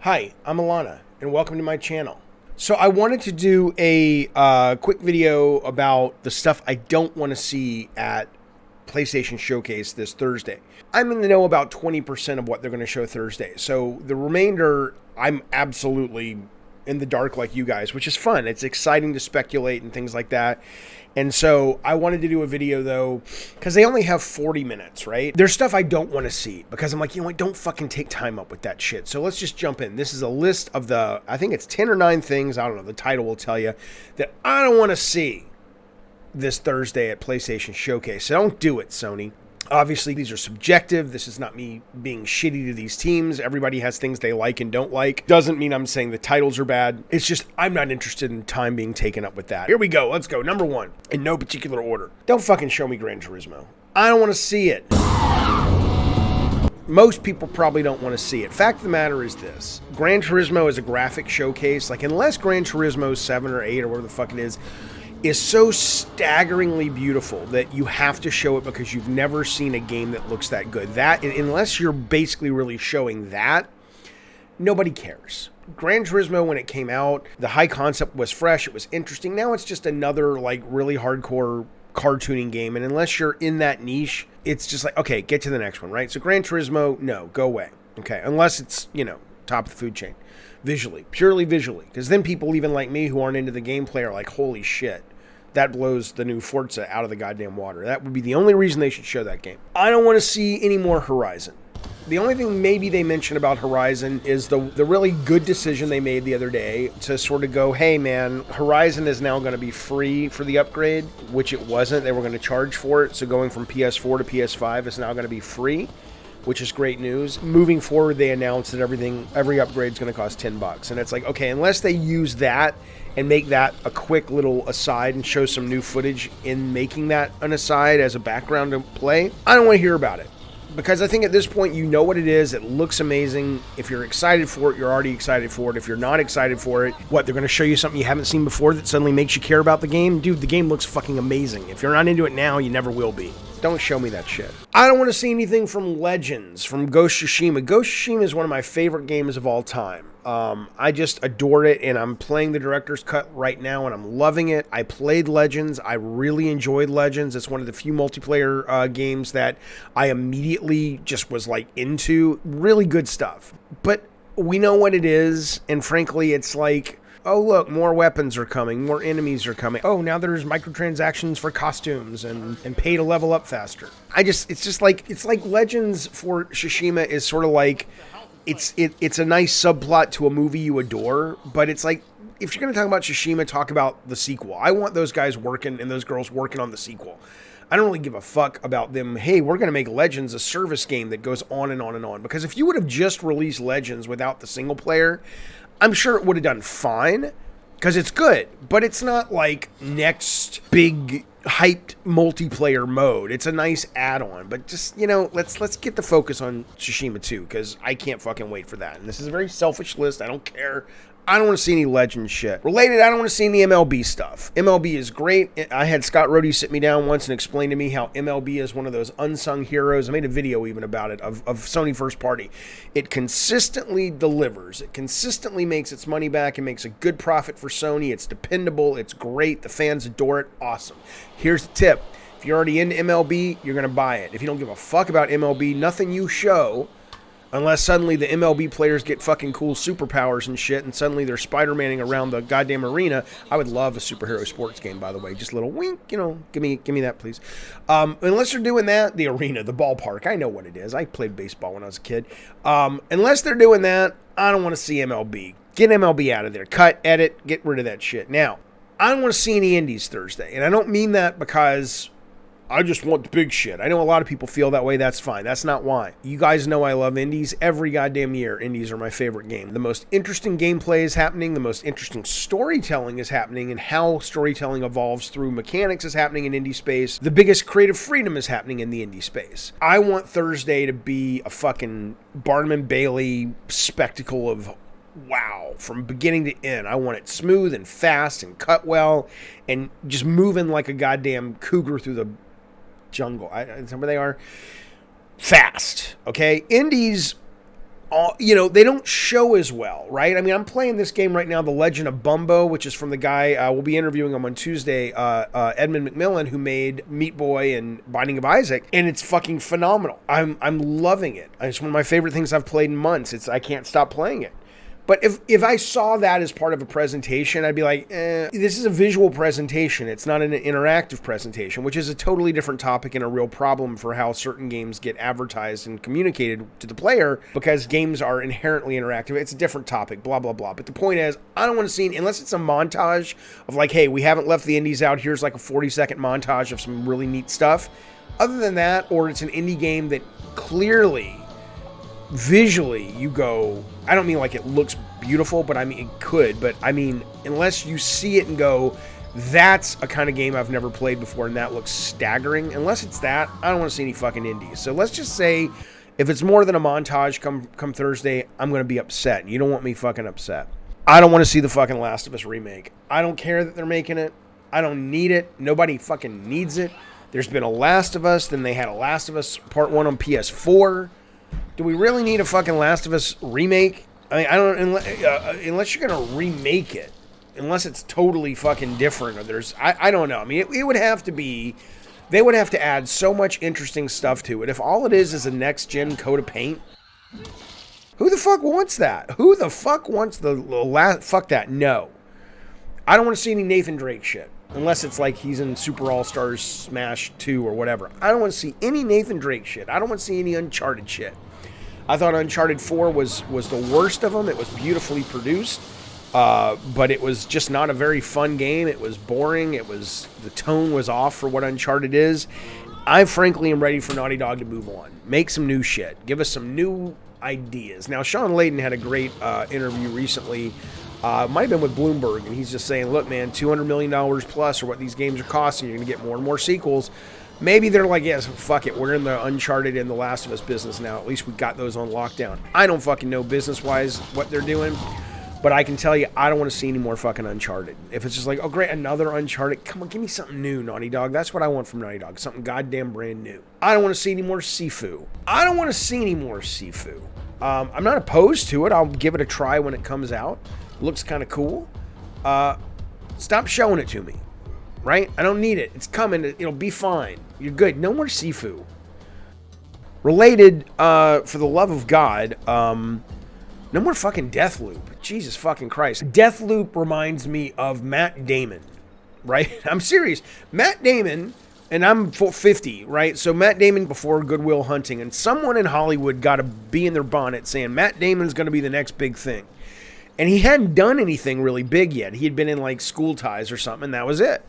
Hi, I'm Alana, and welcome to my channel. So I wanted to do a quick video about the stuff I don't want to see at PlayStation Showcase this Thursday. I'm in the know about 20% of what they're going to show Thursday. So the remainder, I'm absolutely in the dark like you guys, which is fun. It's exciting to speculate and things like that. And so I wanted to do a video, though, because they only have 40 minutes, right? There's stuff I don't want to see because I'm like, you know what, don't fucking take time up with that shit. So let's just jump in. This is a list of I think it's 10 or 9 things, I don't know, the title will tell you, that I don't want to see this Thursday at PlayStation Showcase. So don't do it, Sony. Obviously, these are subjective. This is not me being shitty to these teams. Everybody has things they like and don't like. Doesn't mean I'm saying the titles are bad. It's just I'm not interested in time being taken up with that. Here we go. Let's go. Number 1, in no particular order. Don't fucking show me Gran Turismo. I don't want to see it. Most people probably don't want to see it. Fact of the matter is this. Gran Turismo is a graphic showcase. Like, unless Gran Turismo 7 or 8 or whatever the fuck it is so staggeringly beautiful that you have to show it because you've never seen a game that looks that good. That, unless you're basically really showing that, nobody cares. Gran Turismo, when it came out, the high concept was fresh, it was interesting. Now it's just another, like, really hardcore cartooning game, and unless you're in that niche, it's just like, okay, get to the next one, right? So Gran Turismo, no, go away. Okay, unless it's, you know, top of the food chain. Visually, purely visually. Because then people even like me who aren't into the gameplay are like, holy shit. That blows the new Forza out of the goddamn water. That would be the only reason they should show that game. I don't want to see any more Horizon. The only thing maybe they mention about Horizon is the really good decision they made the other day to sort of go, hey man, Horizon is now going to be free for the upgrade, which it wasn't. They were going to charge for it. So going from PS4 to PS5 is now going to be free, which is great news. Moving forward, they announced that every upgrade is going to cost $10. And it's like, okay, unless they use that and make that a quick little aside and show some new footage in making that an aside as a background to play, I don't want to hear about it. Because I think at this point, you know what it is. It looks amazing. If you're excited for it, you're already excited for it. If you're not excited for it, what, they're going to show you something you haven't seen before that suddenly makes you care about the game? Dude, the game looks fucking amazing. If you're not into it now, you never will be. Don't show me that shit. I don't want to see anything from Legends, from Ghost of Tsushima. Ghost of Tsushima is one of my favorite games of all time. I just adore it, and I'm playing the director's cut right now, and I'm loving it. I played Legends. I really enjoyed Legends. It's one of the few multiplayer games that I immediately just was like into. Really good stuff. But we know what it is, and frankly, it's like, oh, look, more weapons are coming, more enemies are coming. Oh, now there's microtransactions for costumes and pay to level up faster. It's like Legends for Tsushima is sort of like, it's a nice subplot to a movie you adore, but it's like, if you're going to talk about Tsushima, talk about the sequel. I want those guys working and those girls working on the sequel. I don't really give a fuck about them. Hey, we're going to make Legends a service game that goes on and on and on. Because if you would have just released Legends without the single player, I'm sure it would have done fine, because it's good, but it's not like next big hyped multiplayer mode. It's a nice add-on, but just, you know, let's get the focus on Tsushima 2, because I can't fucking wait for that. And this is a very selfish list. I don't care. I don't want to see any Legend shit. Related, I don't want to see any MLB stuff. MLB is great. I had Scott Rohde sit me down once and explain to me how MLB is one of those unsung heroes. I made a video even about it, of Sony first party. It consistently delivers. It consistently makes its money back. It makes a good profit for Sony. It's dependable. It's great. The fans adore it. Awesome. Here's the tip. If you're already into MLB, you're going to buy it. If you don't give a fuck about MLB, nothing you show, unless suddenly the MLB players get fucking cool superpowers and shit, and suddenly they're Spider-Manning around the goddamn arena. I would love a superhero sports game, by the way. Just a little wink, you know, give me that, please. Unless they're doing that, the arena, the ballpark, I know what it is. I played baseball when I was a kid. Unless they're doing that, I don't want to see MLB. Get MLB out of there. Cut, edit, get rid of that shit. Now, I don't want to see any indies Thursday, and I don't mean that because I just want the big shit. I know a lot of people feel that way. That's fine. That's not why. You guys know I love indies. Every goddamn year, indies are my favorite game. The most interesting gameplay is happening. The most interesting storytelling is happening, and how storytelling evolves through mechanics is happening in indie space. The biggest creative freedom is happening in the indie space. I want Thursday to be a fucking Barnum and Bailey spectacle of wow, from beginning to end. I want it smooth and fast and cut well and just moving like a goddamn cougar through the jungle. Is that where they are? Fast, okay? Indies they don't show as well, right? I mean, I'm playing this game right now, The Legend of Bumbo, which is from the guy, we'll be interviewing him on Tuesday, Edmund McMillan, who made Meat Boy and Binding of Isaac, and it's fucking phenomenal. I'm loving it. It's one of my favorite things I've played in months. I can't stop playing it. But if I saw that as part of a presentation, I'd be like, this is a visual presentation. It's not an interactive presentation, which is a totally different topic and a real problem for how certain games get advertised and communicated to the player, because games are inherently interactive. It's a different topic, blah, blah, blah. But the point is, I don't want to see, unless it's a montage of like, hey, we haven't left the indies out. Here's like a 40-second montage of some really neat stuff. Other than that, or it's an indie game that clearly, visually, you go, I don't mean like it looks beautiful, but I mean it could, but I mean unless you see it and go, that's a kind of game I've never played before and that looks staggering, unless it's that, I don't want to see any fucking indies. So let's just say if it's more than a montage come Thursday, I'm going to be upset, and you don't want me fucking upset. I don't want to see the fucking Last of Us remake. I don't care that they're making it. I don't need it. Nobody fucking needs it. There's been a Last of Us, then they had a Last of Us Part 1 on PS4. Do we really need a fucking Last of Us remake? I mean, I don't, unless you're going to remake it, unless it's totally fucking different, or I don't know. I mean, it would have to be, they would have to add so much interesting stuff to it. If all it is a next-gen coat of paint, who the fuck wants that? Who the fuck wants the last, fuck that, no. I don't want to see any Nathan Drake shit, unless it's like he's in Super All-Stars Smash 2 or whatever. I don't want to see any Nathan Drake shit. I don't want to see any Uncharted shit. I thought Uncharted 4 was the worst of them. It was beautifully produced, but it was just not a very fun game. It was boring. The tone was off for what Uncharted is. I frankly am ready for Naughty Dog to move on. Make some new shit. Give us some new ideas. Now, Sean Layden had a great interview recently. Might have been with Bloomberg, and he's just saying, look, man, $200 million plus are what these games are costing. You're going to get more and more sequels. Maybe they're like, yes, fuck it. We're in the Uncharted and the Last of Us business now. At least we got those on lockdown. I don't fucking know business-wise what they're doing, but I can tell you, I don't want to see any more fucking Uncharted. If it's just like, oh, great, another Uncharted. Come on, give me something new, Naughty Dog. That's what I want from Naughty Dog. Something goddamn brand new. I don't want to see any more Sifu. I'm not opposed to it. I'll give it a try when it comes out. Looks kind of cool. Stop showing it to me. Right? I don't need it. It's coming. It'll be fine. You're good. No more Sifu. Related, for the love of God, no more fucking Deathloop. Jesus fucking Christ. Deathloop reminds me of Matt Damon. Right? I'm serious. Matt Damon, and I'm 50, right? So Matt Damon before Good Will Hunting, and someone in Hollywood got to be in their bonnet saying Matt Damon's going to be the next big thing. And he hadn't done anything really big yet. He had been in like School Ties or something, and that was it.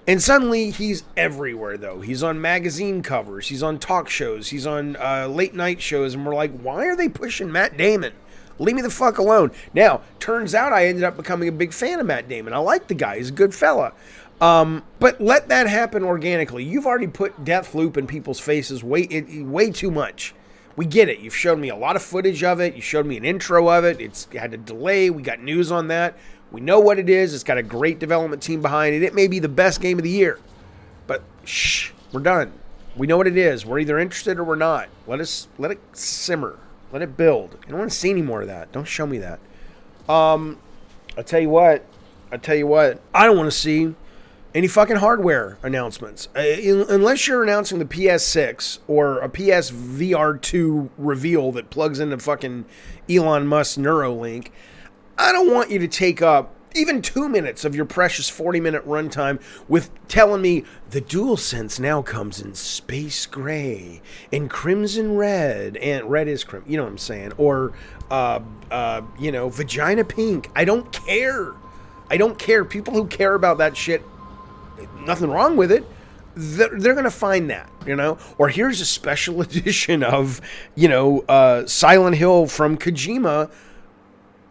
And suddenly he's everywhere, though. He's on magazine covers. He's on talk shows. He's on late night shows. And we're like, why are they pushing Matt Damon? Leave me the fuck alone. Now, turns out I ended up becoming a big fan of Matt Damon. I like the guy. He's a good fella. But let that happen organically. You've already put Deathloop in people's faces way too much. We get it. You've showed me a lot of footage of it. You showed me an intro of it. It had a delay. We got news on that. We know what it is. It's got a great development team behind it. It may be the best game of the year. But shh, we're done. We know what it is. We're either interested or we're not. Let it simmer. Let it build. I don't want to see any more of that. Don't show me that. I'll tell you what. I don't want to see any fucking hardware announcements. Unless you're announcing the PS6 or a PS VR2 reveal that plugs into fucking Elon Musk's Neuralink, I don't want you to take up even 2 minutes of your precious 40-minute runtime with telling me the DualSense now comes in space gray and crimson red, and red is crimson, you know what I'm saying, or vagina pink. I don't care. People who care about that shit, nothing wrong with it. They're going to find that, or here's a special edition of, Silent Hill from Kojima,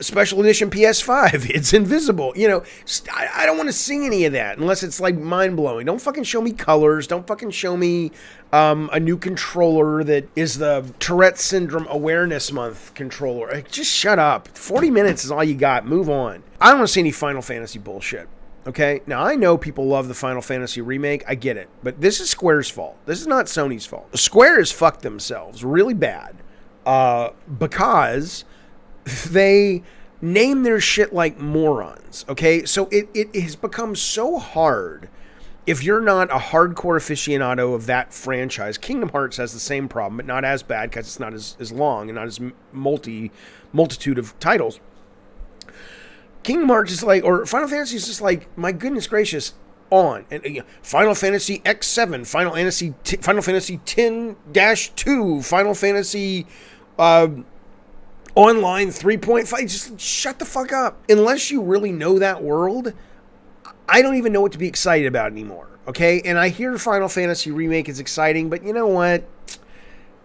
special edition PS5. It's invisible. I don't want to see any of that unless it's like mind-blowing. Don't fucking show me colors. Don't fucking show me a new controller that is the Tourette Syndrome Awareness Month controller. Just shut up. 40 minutes is all you got. Move on. I don't want to see any Final Fantasy bullshit. Okay? Now, I know people love the Final Fantasy remake. I get it. But this is Square's fault. This is not Sony's fault. Square has fucked themselves really bad because they name their shit like morons, okay? So it has become so hard. If you're not a hardcore aficionado of that franchise, Kingdom Hearts has the same problem, but not as bad because it's not as long and not as multitude of titles. Kingdom Hearts is like, or Final Fantasy is just like, my goodness gracious, on. And Final Fantasy X7, Final Fantasy X-2, Final Fantasy Online 3.5. Just shut the fuck up. Unless you really know that world, I don't even know what to be excited about anymore, okay? And I hear Final Fantasy Remake is exciting, but you know what?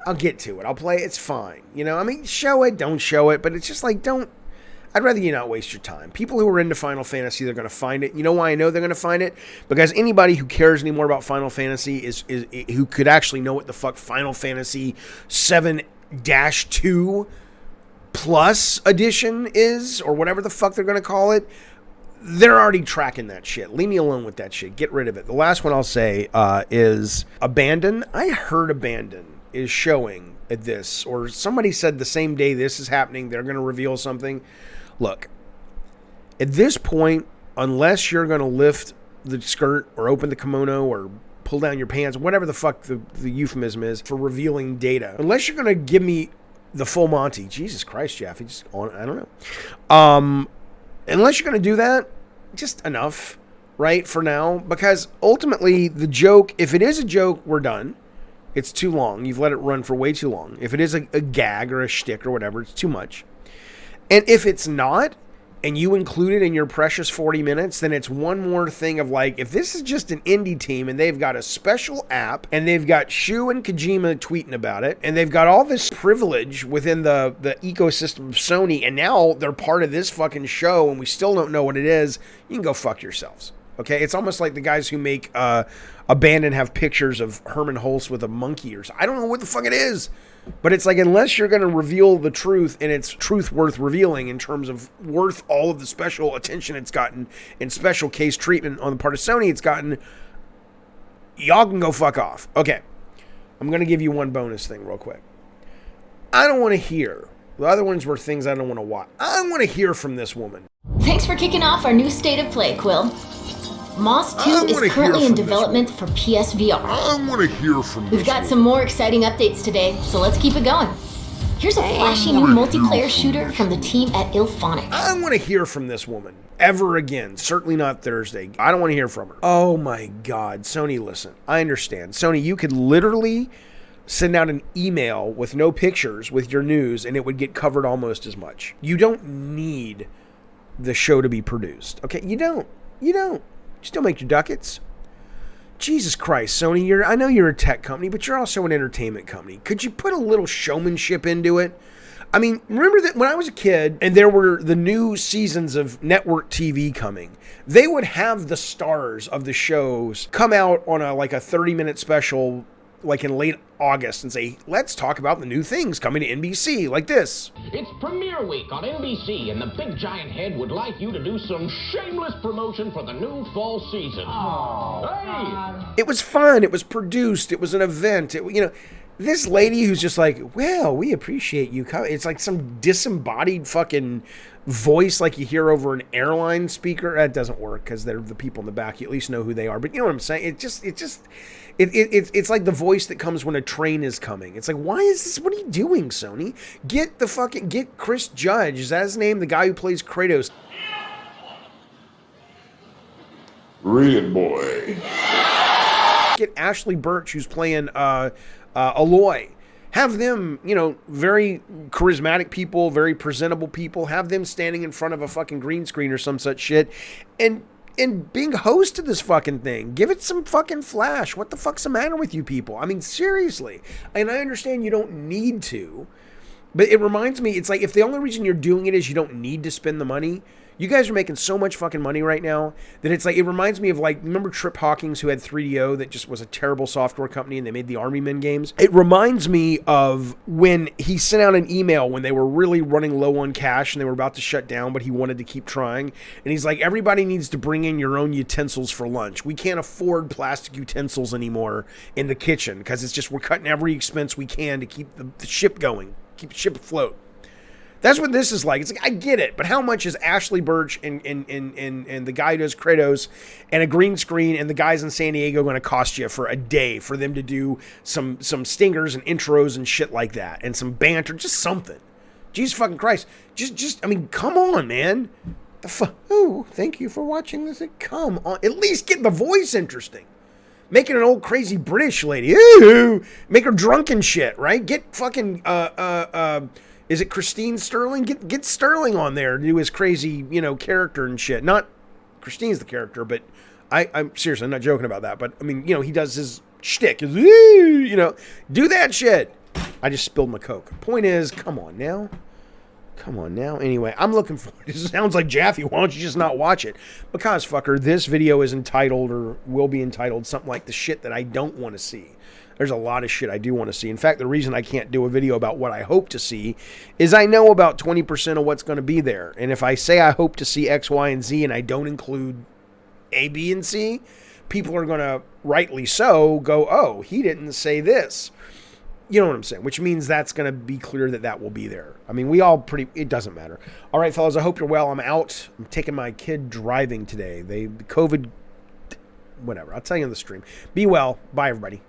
I'll get to it. I'll play it. It's fine. You know, I mean, show it, don't show it, but it's just like, I'd rather you not waste your time. People who are into Final Fantasy, they're going to find it. You know why I know they're going to find it? Because anybody who cares anymore about Final Fantasy is who could actually know what the fuck Final Fantasy 7-2 Plus Edition is, or whatever the fuck they're going to call it, they're already tracking that shit. Leave me alone with that shit. Get rid of it. The last one I'll say is Abandon. I heard Abandon is showing at this, or somebody said the same day this is happening, they're going to reveal something. Look, at this point, unless you're going to lift the skirt or open the kimono or pull down your pants, whatever the fuck the euphemism is for revealing data, unless you're going to give me the full Monty, Jesus Christ, Jeff, I don't know. Unless you're going to do that, just enough, right, for now. Because ultimately, the joke, if it is a joke, we're done. It's too long. You've let it run for way too long. If it is a gag or a shtick or whatever, it's too much. And if it's not, and you include it in your precious 40 minutes, then it's one more thing of like, if this is just an indie team and they've got a special app and they've got Shu and Kojima tweeting about it and they've got all this privilege within the ecosystem of Sony and now they're part of this fucking show and we still don't know what it is, you can go fuck yourselves. Okay? It's almost like the guys who make Abandon have pictures of Herman Hulst with a monkey or something. I don't know what the fuck it is. But it's like, unless you're going to reveal the truth and it's truth worth revealing in terms of worth all of the special attention it's gotten and special case treatment on the part of Sony it's gotten, y'all can go fuck off. Okay. I'm going to give you one bonus thing real quick. I don't want to hear. The other ones were things I don't want to watch. I want to hear from this woman. Thanks for kicking off our new State of Play, Quill. Moss 2 is currently in development for PSVR. I want to hear from this. We've got some more exciting updates today, so let's keep it going. Here's a flashy new multiplayer shooter from the team at Ilphonic. I want to hear from this woman ever again. Certainly not Thursday. I don't want to hear from her. Oh my God. Sony, listen. I understand. Sony, you could literally send out an email with no pictures with your news and it would get covered almost as much. You don't need the show to be produced. Okay? You don't. Still make your ducats. Jesus Christ, Sony, I know you're a tech company, but you're also an entertainment company. Could you put a little showmanship into it? I mean, remember that when I was a kid and there were the new seasons of network TV coming, they would have the stars of the shows come out on a 30-minute special like in late August and say, let's talk about the new things coming to NBC, like this. It's premiere week on NBC, and the big giant head would like you to do some shameless promotion for the new fall season. Oh, hey! It was fun. It was produced. It was an event. This lady who's just like, well, we appreciate you coming. It's like some disembodied fucking voice like you hear over an airline speaker. That doesn't work because they're the people in the back. You at least know who they are. But you know what I'm saying? It's like the voice that comes when a train is coming. It's like, why is this? What are you doing, Sony? Get Chris Judge. Is that his name? The guy who plays Kratos. Red boy. Get Ashley Birch, who's playing Aloy. Have them, very charismatic people, very presentable people. Have them standing in front of a fucking green screen or some such shit, and being host to this fucking thing. Give it some fucking flash. What the fuck's the matter with you people? I mean, seriously. And I understand you don't need to, but it reminds me, it's like if the only reason you're doing it is you don't need to spend the money. You guys are making so much fucking money right now that it's like, it reminds me of remember Trip Hawkins, who had 3DO that just was a terrible software company and they made the Army Men games? It reminds me of when he sent out an email when they were really running low on cash and they were about to shut down, but he wanted to keep trying. And he's like, everybody needs to bring in your own utensils for lunch. We can't afford plastic utensils anymore in the kitchen because it's just, we're cutting every expense we can to keep the ship going. keep the ship afloat. That's what this is like. It's like, I get it, but how much is Ashley Birch and the guy who does Kratos and a green screen and the guys in San Diego going to cost you for a day for them to do some stingers and intros and shit like that and some banter, just something. Jesus fucking Christ. I mean, come on, man. Oh, thank you for watching this. Come on. At least get the voice interesting. Make it an old crazy British lady. Ooh, make her drunk and shit, right? Get fucking, is it Christine Sterling? Get Sterling on there to do his crazy, character and shit. Not Christine's the character, but I'm seriously, I'm not joking about that. But I mean, he does his shtick. Do that shit. I just spilled my Coke. Point is, come on now. Anyway, I'm looking forward. This sounds like Jaffe. Why don't you just not watch it? Because, fucker, this video is entitled or will be entitled something like the shit that I don't want to see. There's a lot of shit I do want to see. In fact, the reason I can't do a video about what I hope to see is I know about 20% of what's going to be there. And if I say I hope to see X, Y, and Z and I don't include A, B, and C, people are going to, rightly so, go, oh, he didn't say this. You know what I'm saying? Which means that's going to be clear that will be there. I mean, it doesn't matter. All right, fellas, I hope you're well. I'm out. I'm taking my kid driving today. COVID, whatever. I'll tell you on the stream. Be well. Bye, everybody.